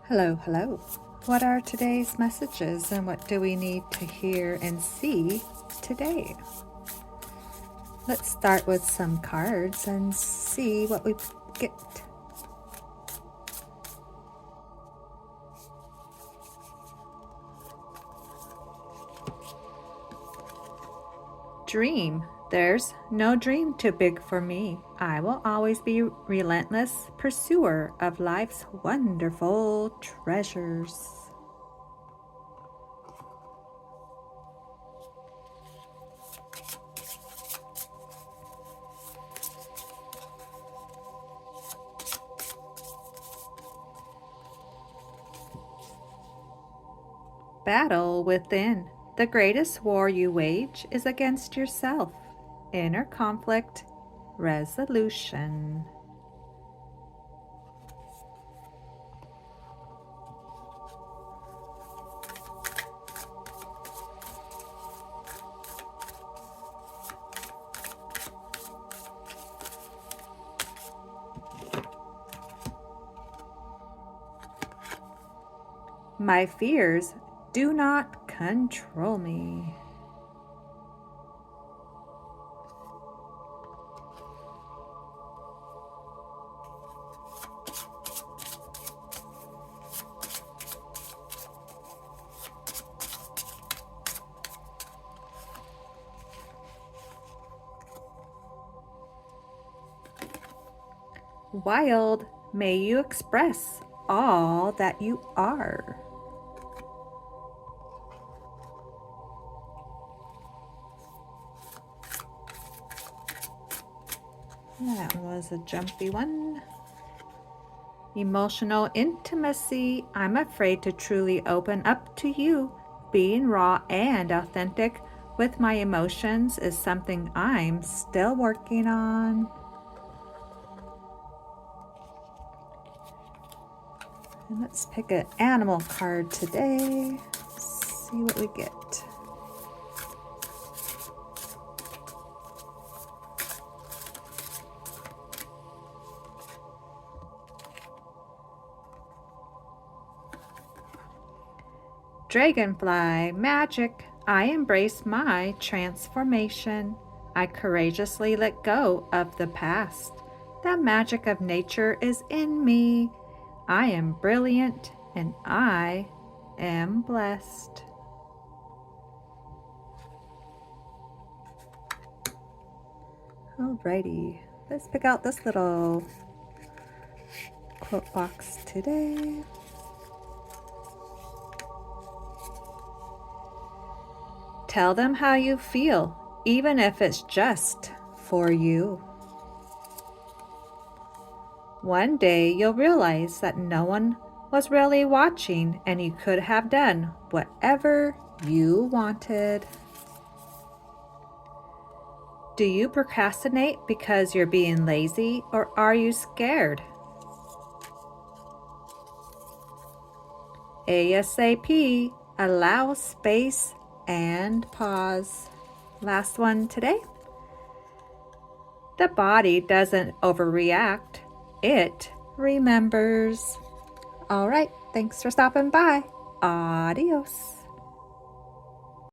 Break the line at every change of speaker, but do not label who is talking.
Hello, hello. What are today's messages and what do we need to hear and see today? Let's start with some cards and see what we get. Dream. There's no dream too big for me. I will always be relentless pursuer of life's wonderful treasures. Battle within. The greatest war you wage is against yourself. Inner conflict resolution. My fears do not control me. Wild, may you express all that you are. That was a jumpy one. Emotional intimacy. I'm afraid to truly open up to you. Being raw and authentic with my emotions is something I'm still working on. And let's pick an animal card today. See what we get. Dragonfly, magic. I embrace my transformation. I courageously let go of the past. The magic of nature is in me. I am brilliant and I am blessed. Alrighty, let's pick out this little quote box today. Tell them how you feel, even if it's just for you. One day you'll realize that no one was really watching and you could have done whatever you wanted. Do you procrastinate because you're being lazy or are you scared? ASAP, allow space and pause. Last one today. The body doesn't overreact, it remembers. All right, thanks for stopping by. Adios.